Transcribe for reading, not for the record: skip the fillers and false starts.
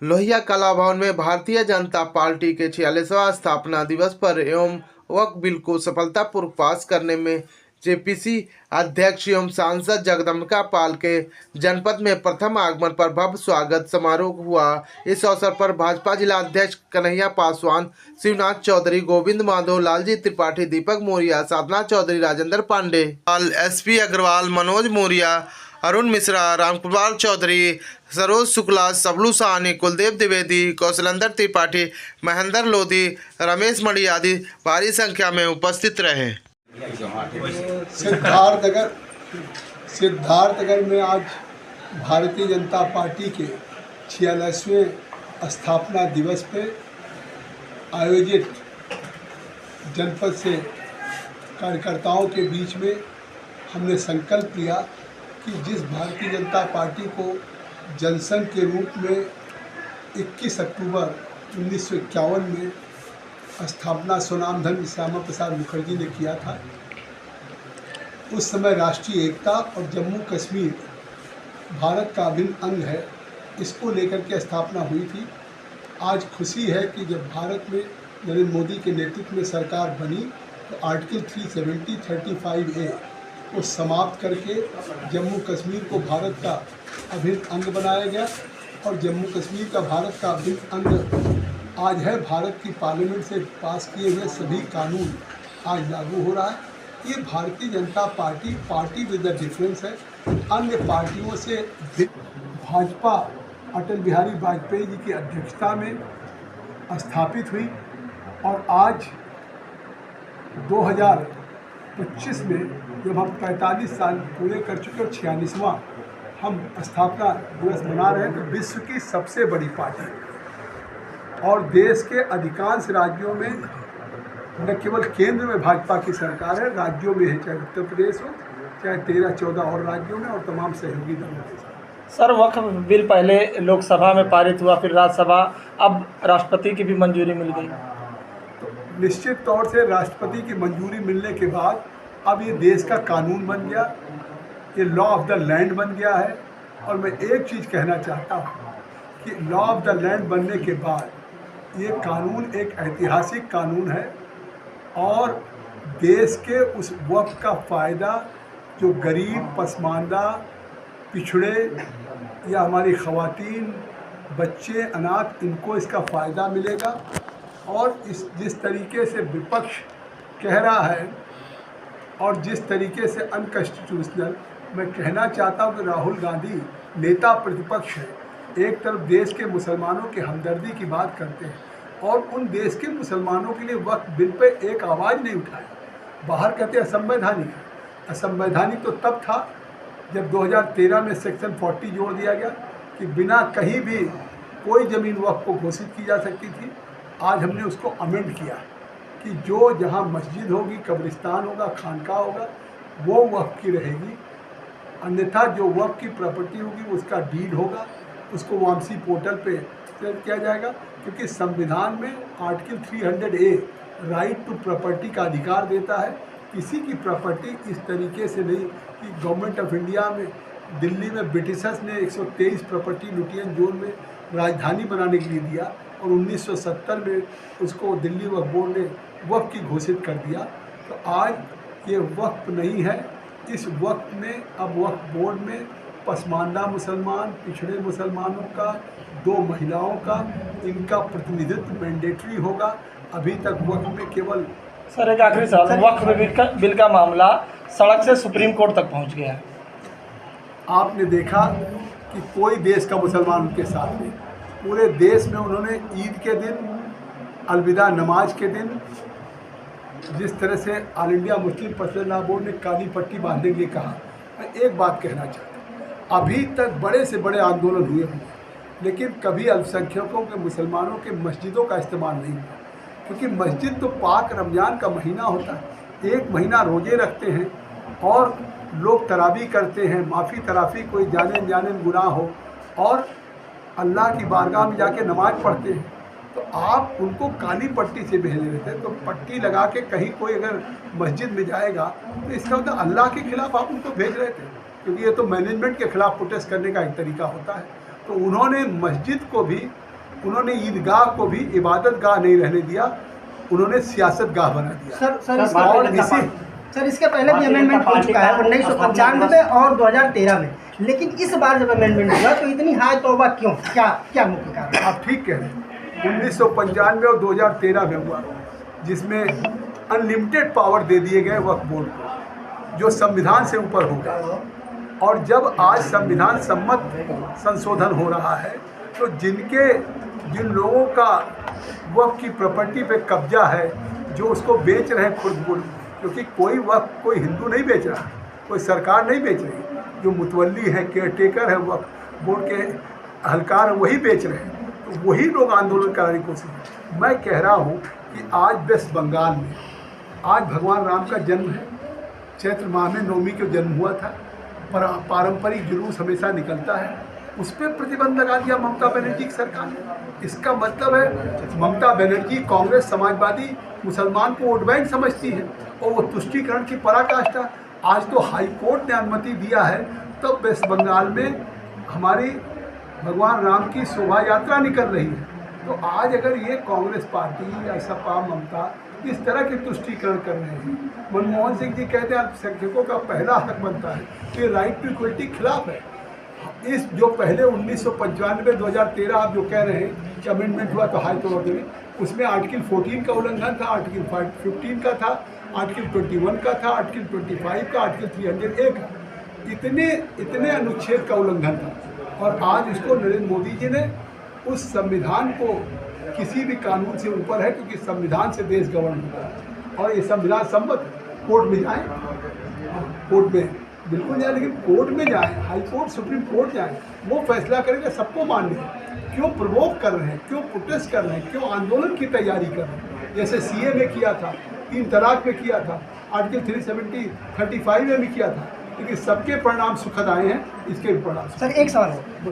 लोहिया कला भवन में भारतीय जनता पार्टी के 46वां स्थापना दिवस पर एवं वक्फ बिल को सफलतापूर्वक पास करने में जेपीसी अध्यक्ष एवं सांसद जगदम्बिका पाल के जनपद में प्रथम आगमन पर भव्य स्वागत समारोह हुआ। इस अवसर पर भाजपा जिला अध्यक्ष कन्हैया पासवान, शिवनाथ चौधरी, गोविंद माधव, लालजी त्रिपाठी, दीपक मौर्य, साधना चौधरी, राजेंद्र पांडे, एसपी अग्रवाल, मनोज मौर्य, अरुण मिश्रा, रामकुमार चौधरी, सरोज शुक्ला, सबलू साहनी, कुलदेव द्विवेदी, कौशलेंद्र त्रिपाठी, महेंद्र लोधी, रमेश मणि आदि भारी संख्या में उपस्थित रहे। सिद्धार्थनगर में आज भारतीय जनता पार्टी के 46वें स्थापना दिवस पे आयोजित जनपद से कार्यकर्ताओं के बीच में हमने संकल्प लिया कि जिस भारतीय जनता पार्टी को जनसंघ के रूप में 21 अक्टूबर 1951 में स्थापना स्वनामधन श्यामा प्रसाद मुखर्जी ने किया था, उस समय राष्ट्रीय एकता और जम्मू कश्मीर भारत का अभिन्न अंग है, इसको लेकर के स्थापना हुई थी। आज खुशी है कि जब भारत में नरेंद्र मोदी के नेतृत्व में सरकार बनी तो आर्टिकल 370, 35A को समाप्त करके जम्मू कश्मीर को भारत का अभिन्न अंग बनाया गया और जम्मू कश्मीर का भारत का अभिन्न अंग आज है। भारत की पार्लियामेंट से पास किए हुए सभी कानून आज लागू हो रहा है। ये Bharatiya Janata party with the difference है, अन्य पार्टियों से भाजपा अटल बिहारी वाजपेयी जी की अध्यक्षता में स्थापित हुई और आज 2025 में जब हम 45 साल पूरे कर चुके और 46वां हम स्थापना दिवस मना रहे हैं तो विश्व की सबसे बड़ी पार्टी और देश के अधिकांश राज्यों में न केवल केंद्र में भाजपा की सरकार है, राज्यों में है, चाहे उत्तर प्रदेश हो, चाहे 13-14 और राज्यों में और तमाम सहयोगी दलों के साथ। सर, वक्फ बिल पहले लोकसभा में पारित हुआ, फिर राज्यसभा, अब राष्ट्रपति की भी मंजूरी मिल गई। तो निश्चित तौर से राष्ट्रपति की मंजूरी मिलने के बाद अब ये देश का कानून बन गया, ये लॉ ऑफ द लैंड बन गया है। और मैं एक चीज़ कहना चाहता हूँ कि लॉ ऑफ द लैंड बनने के बाद ये कानून एक ऐतिहासिक कानून है और देश के उस वक्फ का फ़ायदा जो गरीब, पसमानदा, पिछड़े या हमारी ख़वातीन, बच्चे, अनाथ, इनको इसका फ़ायदा मिलेगा। और जिस तरीके से विपक्ष कह रहा है और जिस तरीके से अनकॉन्स्टिट्यूशनल, मैं कहना चाहता हूँ कि राहुल गांधी नेता प्रतिपक्ष है, एक तरफ देश के मुसलमानों के हमदर्दी की बात करते हैं और उन देश के मुसलमानों के लिए वक्फ बिल पे एक आवाज़ नहीं उठाए, बाहर कहते हैं असंवैधानिक है। असंवैधानिक तो तब था जब 2013 में सेक्शन 40 जोड़ दिया गया कि बिना कहीं भी कोई ज़मीन वक्फ को घोषित की जा सकती थी। आज हमने उसको अमेंड किया कि जो जहाँ मस्जिद होगी, कब्रिस्तान होगा, खानका होगा, वो वक्फ की रहेगी, अन्यथा जो वक्फ की प्रॉपर्टी होगी उसका डीड होगा, उसको वामसी पोर्टल पे सेट किया जाएगा। क्योंकि संविधान में article 300A right to property का अधिकार देता है। किसी की प्रॉपर्टी इस तरीके से नहीं कि गवर्नमेंट ऑफ इंडिया में दिल्ली में ब्रिटिशर्स ने 123 प्रॉपर्टी लुटियन जोन में राजधानी बनाने के लिए दिया और 1970 में उसको दिल्ली वक्फ बोर्ड ने वक्फ की घोषित कर दिया। तो आज ये वक्फ नहीं है, इस वक्त में अब वक्फ बोर्ड में पसमानदा मुसलमान, पिछड़े मुसलमानों का, 2 महिलाओं का, इनका प्रतिनिधित्व मैंडेटरी होगा। अभी तक वक्फ में केवल सर, एक आखिरी सवाल, वक्फ बिल का मामला सड़क से सुप्रीम कोर्ट तक पहुंच गया है। आपने देखा कि कोई देश का मुसलमान उनके साथ नहीं, पूरे देश में उन्होंने ईद के दिन, अलविदा नमाज के दिन, जिस तरह से all India Muslim personal board ने काली पट्टी बांधने के लिए कहा। मैं एक बात कहना चाहता हूँ, अभी तक बड़े से बड़े आंदोलन हुए हैं लेकिन कभी अल्पसंख्यकों के, मुसलमानों के मस्जिदों का इस्तेमाल नहीं हुआ। क्योंकि मस्जिद तो पाक रमज़ान का महीना होता है, 1 महीना रोज़े रखते हैं और लोग तरावी करते हैं, माफ़ी तराफ़ी, कोई जाने जाने गुनाह हो और अल्लाह की बारगाह में जाके नमाज़ पढ़ते हैं। तो आप उनको काली पट्टी से भेज देते हैं। तो पट्टी लगा के कहीं कोई अगर मस्जिद में जाएगा तो इसका मतलब अल्लाह के खिलाफ आप उनको भेज रहे थे, क्योंकि ये तो मैनेजमेंट के खिलाफ प्रोटेस्ट करने का एक तरीका होता है। तो उन्होंने मस्जिद को भी उन्होंने ईदगाह को भी इबादत गाह नहीं रहने दिया, उन्होंने सियासत गाह बना दिया। सर इसके पहले भी अमेंडमेंट हो चुका है 1995 में और 2013 में, लेकिन इस बार जब अमेंडमेंट हुआ तो इतनी हाई तौबा क्यों? क्या मुख्य कारण? आप ठीक कह रहे हैं। 1995 और 2013 में हुआ, जिसमें अनलिमिटेड पावर दे दिए गए वक्फ बोर्ड को, जो संविधान से ऊपर हो गया। और जब आज संविधान सम्मत संशोधन हो रहा है तो जिन लोगों का वक्फ की प्रॉपर्टी पे कब्जा है, जो उसको बेच रहे हैं खुद, क्योंकि कोई वक्फ कोई हिंदू नहीं बेच रहा, कोई सरकार नहीं बेच रही, जो मुतवल्ली है, केयर टेकर है, वक्फ बोर्ड के अहलकार हैं, वही बेच रहे हैं। तो वही लोग आंदोलन कराने की कोशिश। मैं कह रहा हूँ कि आज वेस्ट बंगाल में आज भगवान राम का जन्म है, चैत्र माह में नवमी को जन्म हुआ था, पारंपरिक जुलूस हमेशा निकलता है, उस पर प्रतिबंध लगा दिया ममता बनर्जी की सरकार ने। इसका मतलब है ममता बनर्जी कांग्रेस समाजवादी मुसलमान को वोट बैंक समझती है और वो तुष्टीकरण की पराकाष्ठा। आज तो हाई कोर्ट ने अनुमति दिया है, तब वेस्ट बंगाल में हमारी भगवान राम की शोभा यात्रा निकल रही है। तो आज अगर ये कांग्रेस पार्टी या सपा ममता इस तरह के तुष्टीकरण कर रहे हैं, मनमोहन सिंह जी कहते हैं अल्पसंख्यकों का पहला हक बनता है, तो ये राइट टू इक्वलिटी के खिलाफ है। इस जो पहले 1995 2013 आप जो कह रहे हैं कि अमेंडमेंट हुआ तो हाई कोर्ट में, उसमें आर्टिकल 14 का उल्लंघन था, आर्टिकल 15 का था, आर्टिकल 21 का था, आर्टिकल 25 का, आर्टिकल 300A का, इतने अनुच्छेद का उल्लंघन था। और आज इसको नरेंद्र मोदी जी ने उस संविधान को किसी भी कानून से ऊपर है, क्योंकि संविधान से देश गवर्न होता है और ये संविधान सम्मत है। कोर्ट में जाएँ, कोर्ट में बिल्कुल जाए, लेकिन कोर्ट में जाएँ, हाई कोर्ट सुप्रीम कोर्ट जाएँ, वो फैसला करेगा, सबको मानने। क्यों प्रोवोक कर रहे हैं, क्यों प्रोटेस्ट कर रहे हैं, क्यों आंदोलन की तैयारी कर रहे हैं? जैसे CA में किया था, 3 तलाक में किया था, आर्टिकल 370 35 में भी किया था, लेकिन सबके परिणाम सुखद आए हैं, इसके भी परिणाम। सर एक सवाल है।